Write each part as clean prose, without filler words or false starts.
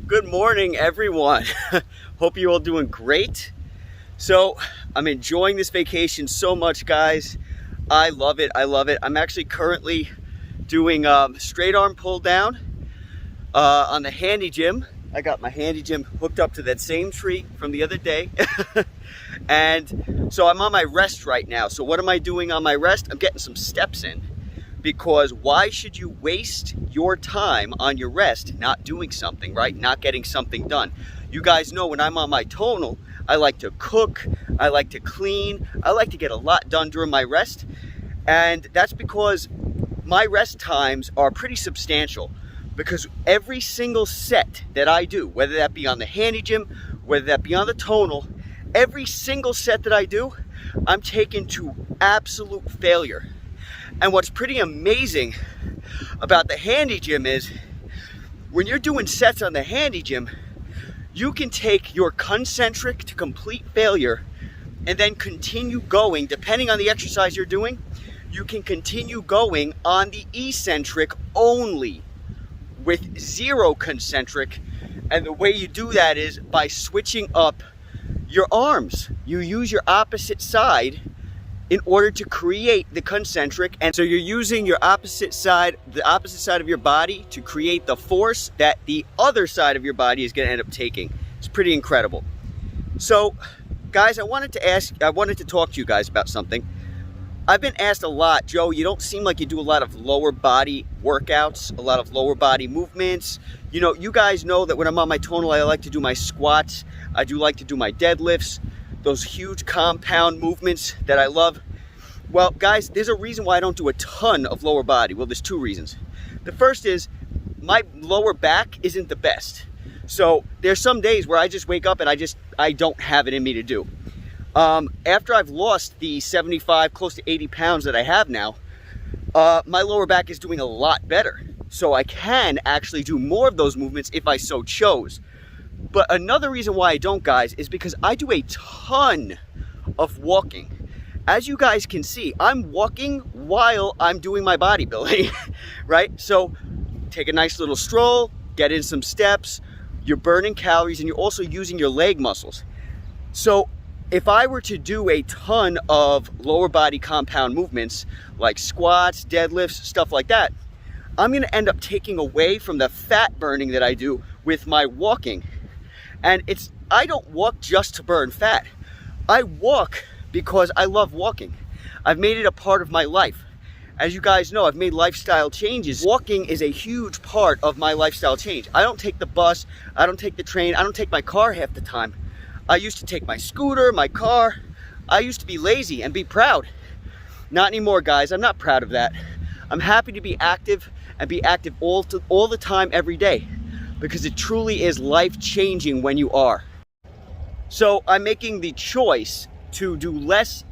Good morning, everyone. Hope you're all doing great. So I'm enjoying this vacation so much, guys. I love it. I'm actually currently doing straight arm pull down on the Handy Gym. I got my Handy Gym hooked up to that same tree from the other day. And so I'm on my rest right now. So what am I doing on my rest? I'm getting some steps in. Because why should you waste your time on your rest not doing something, right? Not getting something done. You guys know when I'm on my tonal, I like to cook, I like to clean, I like to get a lot done during my rest. And that's because my rest times are pretty substantial. Because every single set that I do, whether that be on the Handy Gym, whether that be on the tonal, every single set that I do, I'm taken to absolute failure. And what's pretty amazing about the Handy Gym is when you're doing sets on the Handy Gym, you can take your concentric to complete failure and then continue going. Depending on the exercise you're doing, you can continue going on the eccentric only with zero concentric. And the way you do that is by switching up your arms. You use your opposite side in order to create the concentric. And so you're using your opposite side, the opposite side of your body to create the force that the other side of your body is gonna end up taking. It's pretty incredible. So guys, I wanted to talk to you guys about something. I've been asked a lot, Joe, you don't seem like you do a lot of lower body workouts, a lot of lower body movements. You know, you guys know that when I'm on my tonal, I like to do my squats. I do like to do my deadlifts, those huge compound movements that I love. Well, guys, there's a reason why I don't do a ton of lower body. Well, there's two reasons. The first is my lower back isn't the best. So there's some days where I just wake up and I don't have it in me to do. After I've lost the 75, close to 80 pounds that I have now, my lower back is doing a lot better. So I can actually do more of those movements if I so chose. But another reason why I don't, guys, is because I do a ton of walking. As you guys can see, I'm walking while I'm doing my bodybuilding, right? So take a nice little stroll, get in some steps, you're burning calories, and you're also using your leg muscles. So if I were to do a ton of lower body compound movements, like squats, deadlifts, stuff like that, I'm gonna end up taking away from the fat burning that I do with my walking. And I don't walk just to burn fat. I walk because I love walking. I've made it a part of my life. As you guys know, I've made lifestyle changes. Walking is a huge part of my lifestyle change. I don't take the bus, I don't take the train, I don't take my car half the time. I used to take my scooter, my car. I used to be lazy and be proud. Not anymore, guys. I'm not proud of that. I'm happy to be active and be active all the time, every day, because it truly is life-changing when you are. So I'm making the choice to do less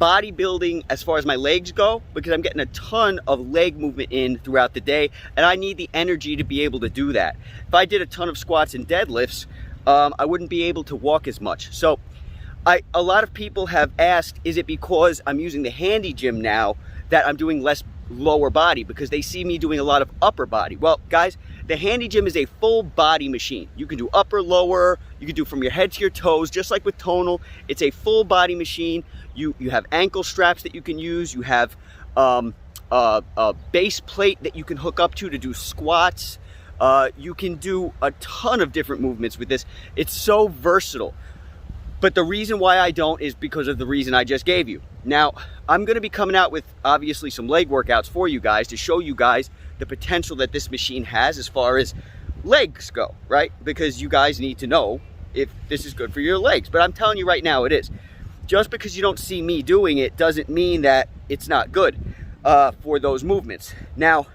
bodybuilding as far as my legs go, because I'm getting a ton of leg movement in throughout the day, and I need the energy to be able to do that. If I did a ton of squats and deadlifts, I wouldn't be able to walk as much. So a lot of people have asked, is it because I'm using the Handy Gym now that I'm doing less lower body, because they see me doing a lot of upper body? Well, guys, the Handy Gym is a full body machine. You can do upper, lower, you can do from your head to your toes, just like with tonal. It's a full body machine. You have ankle straps that you can use. You have a base plate that you can hook up to do squats. You can do a ton of different movements with this. It's so versatile. But the reason why I don't is because of the reason I just gave you. Now, I'm gonna be coming out with obviously some leg workouts for you guys to show you guys the potential that this machine has as far as legs go, right? Because you guys need to know if this is good for your legs. But I'm telling you right now, it is. Just because you don't see me doing it doesn't mean that it's not good for those movements. Now,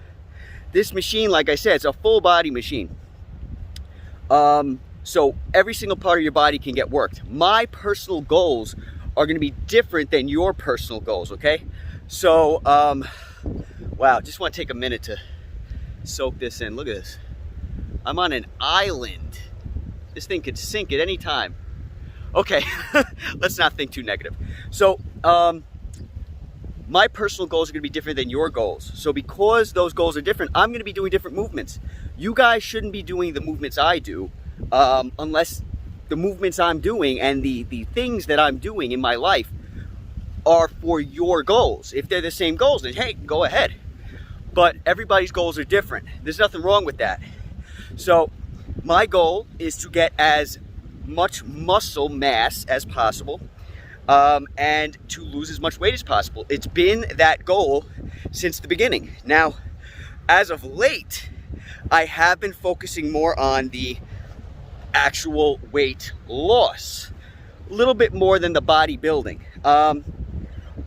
this machine, like I said, it's a full body machine. So every single part of your body can get worked. My personal goals are gonna be different than your personal goals, okay? So, wow, just wanna take a minute to soak this in. Look at this. I'm on an island. This thing could sink at any time. Okay, let's not think too negative. So, my personal goals are gonna be different than your goals. So because those goals are different, I'm gonna be doing different movements. You guys shouldn't be doing the movements I do unless the movements I'm doing and the things that I'm doing in my life are for your goals. If they're the same goals, then hey, go ahead. But everybody's goals are different. There's nothing wrong with that. So my goal is to get as much muscle mass as possible and to lose as much weight as possible. It's been that goal since the beginning. Now, as of late, I have been focusing more on the actual weight loss, a little bit more than the bodybuilding.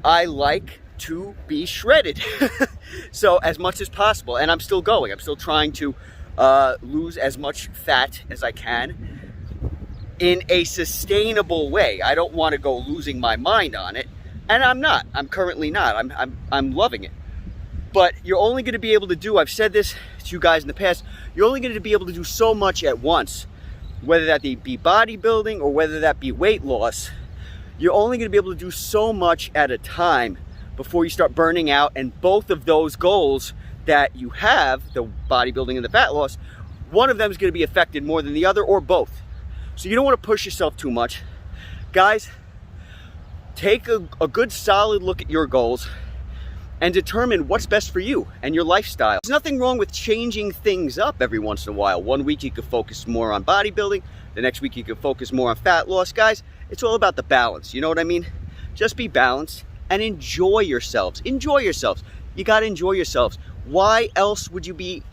I like to be shredded, so as much as possible, and I'm still going. I'm still trying to lose as much fat as I can in a sustainable way. I don't want to go losing my mind on it, and I'm not. I'm currently not. I'm loving it. But you're only going to be able to do, I've said this to you guys in the past, you're only going to be able to do so much at once, whether that be bodybuilding or whether that be weight loss. You're only going to be able to do so much at a time before you start burning out, and both of those goals that you have, the bodybuilding and the fat loss, one of them is going to be affected more than the other, or both. So you don't want to push yourself too much. Guys, take a good solid look at your goals and determine what's best for you and your lifestyle. There's nothing wrong with changing things up every once in a while. One week you could focus more on bodybuilding, the next week you could focus more on fat loss. Guys, it's all about the balance, you know what I mean? Just be balanced and enjoy yourselves. Enjoy yourselves. You gotta enjoy yourselves. Why else would you be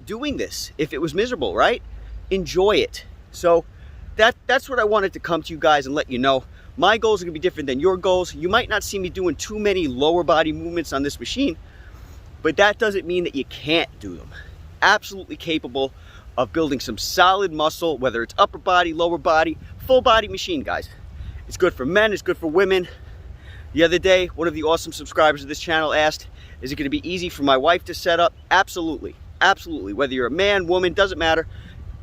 doing this if it was miserable, right? Enjoy it. So that's what I wanted to come to you guys and let you know. My goals are gonna be different than your goals. You might not see me doing too many lower body movements on this machine, but that doesn't mean that you can't do them. Absolutely capable of building some solid muscle, whether it's upper body, lower body, full body machine, guys. It's good for men, it's good for women. The other day, one of the awesome subscribers of this channel asked, is it gonna be easy for my wife to set up? Absolutely, absolutely. Whether you're a man, woman, doesn't matter.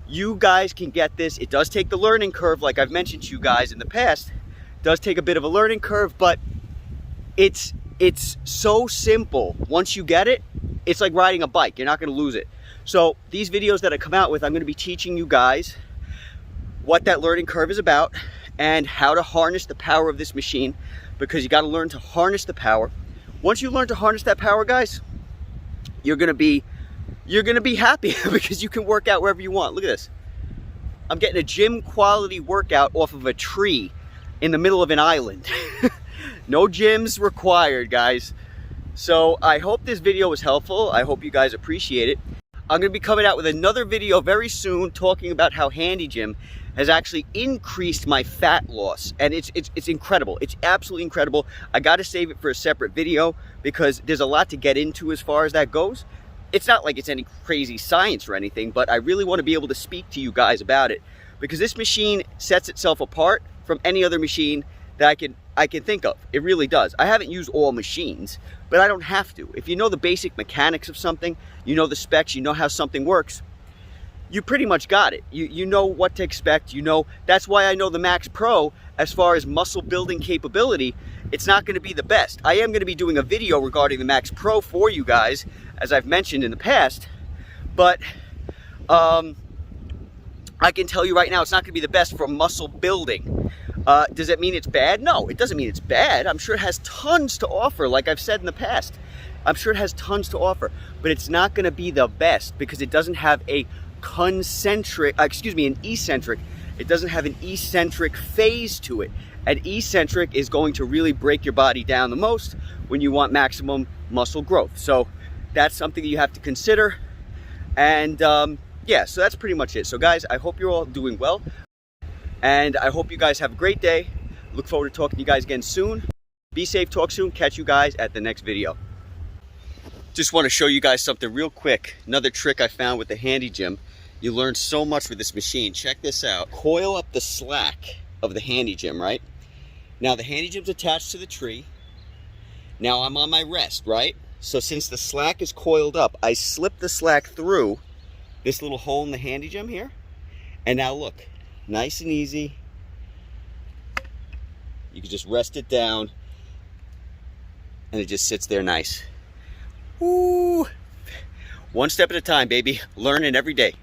You guys can get this. It does take the learning curve, like I've mentioned to you guys in the past. It does take a bit of a learning curve, but it's so simple. Once you get it, it's like riding a bike. You're not gonna lose it. So these videos that I come out with, I'm gonna be teaching you guys what that learning curve is about and how to harness the power of this machine, because you gotta learn to harness the power. Once you learn to harness that power, guys, you're gonna be happy because you can work out wherever you want. Look at this. I'm getting a gym quality workout off of a tree in the middle of an island. No gyms required, guys. So I hope this video was helpful. I hope you guys appreciate it. I'm gonna be coming out with another video very soon talking about how Handy Gym has actually increased my fat loss, and it's incredible. It's absolutely incredible. I gotta save it for a separate video because there's a lot to get into as far as that goes. It's not like it's any crazy science or anything, but I really want to be able to speak to you guys about it because this machine sets itself apart from any other machine that I can think of. It really does. I haven't used all machines, but I don't have to. If you know the basic mechanics of something, you know the specs, you know how something works, you pretty much got it. You know what to expect. You know, that's why I know the Max Pro, as far as muscle building capability, it's not going to be the best. I am going to be doing a video regarding the Max Pro for you guys, as I've mentioned in the past, but I can tell you right now, it's not going to be the best for muscle building. Does that mean it's bad? No, it doesn't mean it's bad. I'm sure it has tons to offer, like I've said in the past. I'm sure it has tons to offer, but it's not going to be the best because it doesn't have an eccentric. It doesn't have an eccentric phase to it. And eccentric is going to really break your body down the most when you want maximum muscle growth. So that's something that you have to consider. And yeah, so that's pretty much it. So guys, I hope you're all doing well. And I hope you guys have a great day. Look forward to talking to you guys again soon. Be safe, talk soon. Catch you guys at the next video. Just want to show you guys something real quick. Another trick I found with the Handy Gym. You learn so much with this machine. Check this out. Coil up the slack of the Handy Gym, right? Now the Handy Gym's attached to the tree. Now I'm on my rest, right? So since the slack is coiled up, I slip the slack through this little hole in the Handy Gym here. And now look, nice and easy. You can just rest it down and it just sits there nice. Ooh, One step at a time, baby. Learning every day.